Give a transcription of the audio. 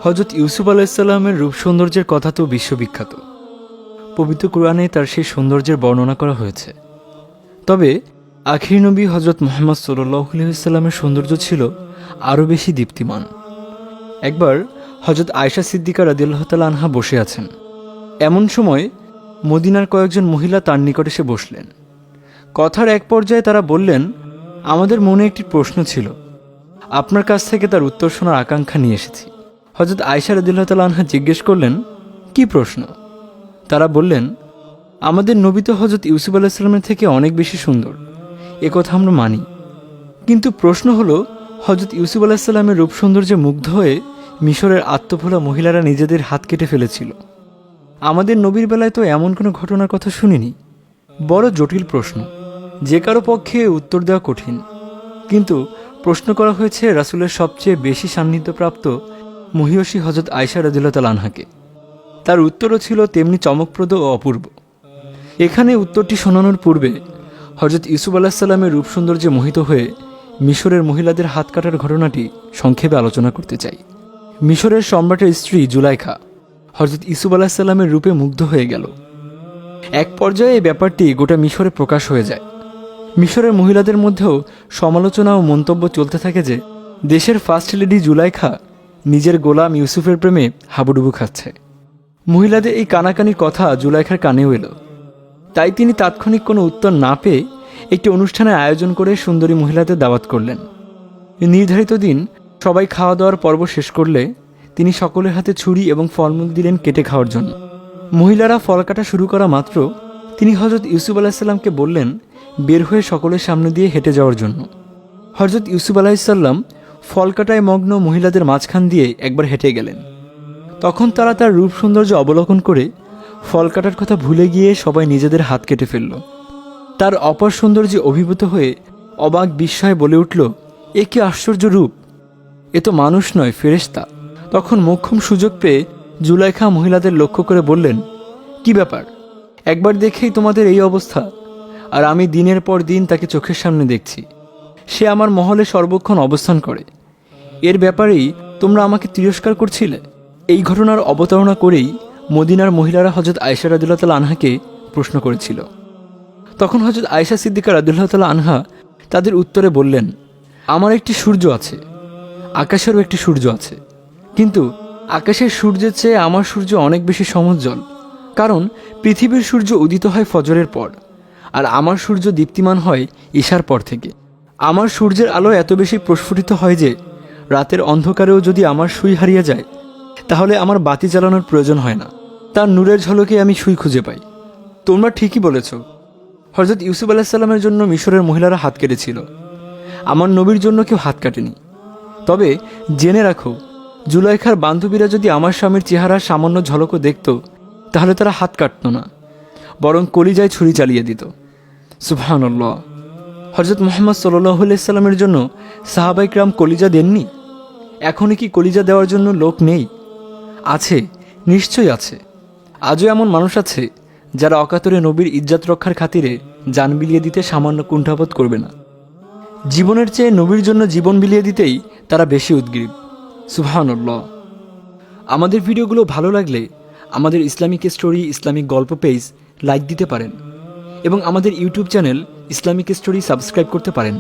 হযরত ইউসুফ আলাইহিসসালামের রূপ সৌন্দর্যের কথা তো বিশ্ববিখ্যাত। পবিত্র কোরআনে তার সেই সৌন্দর্যের বর্ণনা করা হয়েছে। তবে আখির নবী হযরত মুহাম্মদ সাল্লাল্লাহু আলাইহি ওয়াসাল্লামের সৌন্দর্য ছিল আরও বেশি দীপ্তিমান। একবার হযরত আয়েশা সিদ্দিকা রাদিয়াল্লাহু তাআলা আনহা বসে আছেন। এমন সময় মদিনার কয়েকজন মহিলা তার নিকট এসে বসলেন। কথার এক পর্যায়ে তারা বললেন, আমাদের মনে একটি প্রশ্ন ছিল, আপনার কাছ থেকে তার উত্তর শোনার আকাঙ্ক্ষা নিয়ে এসেছি। হযরত আয়েশা রাদিয়াল্লাহু তাআলা আনহা জিজ্ঞেস করলেন, কি প্রশ্ন? তারা বললেন, আমাদের নবী তো হযরত ইউসুফ আলাইহিস সালামের থেকে অনেক বেশি সুন্দর, এ কথা আমরা মানি। কিন্তু প্রশ্ন হলো, হযরত ইউসুফ আলাইহিস সালামের রূপ সৌন্দর্যে মুগ্ধ হয়ে মিশরের আত্মভোলা মহিলারা নিজেদের হাত কেটে ফেলেছিল। আমাদের নবীর বেলায় তো এমন কোনো ঘটনার কথা শুনিনি। বড় জটিল প্রশ্ন, যে কারো পক্ষে উত্তর দেওয়া কঠিন। কিন্তু প্রশ্ন করা হয়েছে রাসূলের সবচেয়ে বেশি সান্নিধ্যপ্রাপ্ত মহিয়সী হযরত আয়েশা রাদিয়াল্লাহু তাআলা আনহাকে। তার উত্তরও ছিল তেমনি চমকপ্রদ ও অপূর্ব। এখানে উত্তরটি শোনানোর পূর্বে হযরত ইউসুফ আলাইহিস সালামের রূপ সৌন্দর্যে মোহিত হয়ে মিশরের মহিলাদের হাত কাটার ঘটনাটি সংক্ষেপে আলোচনা করতে চাই। মিশরের সম্রাটের স্ত্রী জুলাইখা হযরত ইউসুফ আলাইহিস সালামের রূপে মুগ্ধ হয়ে গেল। এক পর্যায়ে এই ব্যাপারটি গোটা মিশরে প্রকাশ হয়ে যায়। মিশরের মহিলাদের মধ্যেও সমালোচনা ও মন্তব্য চলতে থাকে যে দেশের ফার্স্ট লেডি জুলাইখা নিজের গোলাম ইউসুফের প্রেমে হাবুডুবু খাচ্ছে। মহিলাদের এই কানাকানির কথা জুলাইখার কানেও এলো। তাই তিনি তাৎক্ষণিক কোনো উত্তর না পেয়ে একটি অনুষ্ঠানের আয়োজন করে সুন্দরী মহিলাদের দাওয়াত করলেন। নির্ধারিত দিন সবাই খাওয়া দাওয়ার পর্ব শেষ করলে তিনি সকলের হাতে ছুরি এবং ফলমূল দিলেন কেটে খাওয়ার জন্য। মহিলারা ফল কাটা শুরু করা মাত্র তিনি হযরত ইউসুফ আলাইহিস সালামকে বললেন বের হয়ে সকলের সামনে দিয়ে হেঁটে যাওয়ার জন্য। হযরত ইউসুফ আলাইহিস সালাম ফল কাটায় মগ্ন মহিলাদের মাঝখান দিয়ে একবার হেঁটে গেলেন। তখন তারা তার রূপ সৌন্দর্য অবলোকন করে ফল কাটার কথা ভুলে গিয়ে সবাই নিজেদের হাত কেটে ফেলল। তার অপার সৌন্দর্যে অভিভূত হয়ে অবাক বিস্ময়ে বলে উঠল, এ কি আশ্চর্য রূপ! এ তো মানুষ নয়, ফেরেশতা। তখন মোক্ষম সুযোগ পেয়ে জুলাইখা মহিলাদের লক্ষ্য করে বললেন, কি ব্যাপার, একবার দেখেই তোমাদের এই অবস্থা? আর আমি দিনের পর দিন তাকে চোখের সামনে দেখছি। সে আমার মহলে সর্বক্ষণ অবস্থান করে। এর ব্যাপারেই তোমরা আমাকে তিরস্কার করছিলে। এই ঘটনার অবতারণা করেই মদিনার মহিলারা হযরত আয়েশা রাদিয়াল্লাহু তাআলা আনহাকে প্রশ্ন করেছিল। তখন হযরত আয়েশা সিদ্দিকা রাদিয়াল্লাহু তাআলা আনহা তাদের উত্তরে বললেন, আমার একটি সূর্য আছে, আকাশেরও একটি সূর্য আছে, কিন্তু আকাশের সূর্যের চেয়ে আমার সূর্য অনেক বেশি সমুজ্জ্বল। কারণ পৃথিবীর সূর্য উদিত হয় ফজরের পর, আর আমার সূর্য দীপ্তিমান হয় ঈশার পর থেকে। আমার সূর্যের আলো এত বেশি প্রস্ফুটিত হয় যে রাতের অন্ধকারেও যদি আমার সুই হারিয়ে যায় তাহলে আমার বাতি জ্বালানোর প্রয়োজন হয় না। তার নূরের ঝলকে আমি সুই খুঁজে পাই। তোমরা ঠিকই বলেছ, হযরত ইউসুফ আলাইহিস সালামের জন্য মিশরের মহিলারা হাত কেটেছিল, আমার নবীর জন্য কেউ হাত কাটেনি। তবে জেনে রাখো, জুলাইখার বান্ধবীরা যদি আমার স্বামীর চেহারার সামান্য ঝলকও দেখত তাহলে তারা হাত কাটত না, বরং কলিজায় ছুরি চালিয়ে দিত। সুবহানাল্লাহ! হযরত মুহাম্মদ সাল্লাল্লাহু আলাইহি সাল্লামের জন্য সাহাবায়ে কিরাম কলিজা দেননি? এখনই কি কলিজা দেওয়ার জন্য লোক নেই? আছে, নিশ্চয়ই আছে। আজও এমন মানুষ আছে যারা অকাতরে নবীর ইজ্জত রক্ষার খাতিরে জান বিলিয়ে দিতে সামান্য কুণ্ঠাবোধ করবে না। জীবনের চেয়ে নবীর জন্য জীবন বিলিয়ে দিতেই তারা বেশি উদগ্রীব। সুবহানাল্লাহ! আমাদের ভিডিওগুলো ভালো লাগলে আমাদের ইসলামিক স্টোরি ইসলামিক গল্প পেজ লাইক দিতে পারেন এবং আমাদের YouTube channel Islamic story subscribe করতে পারেন।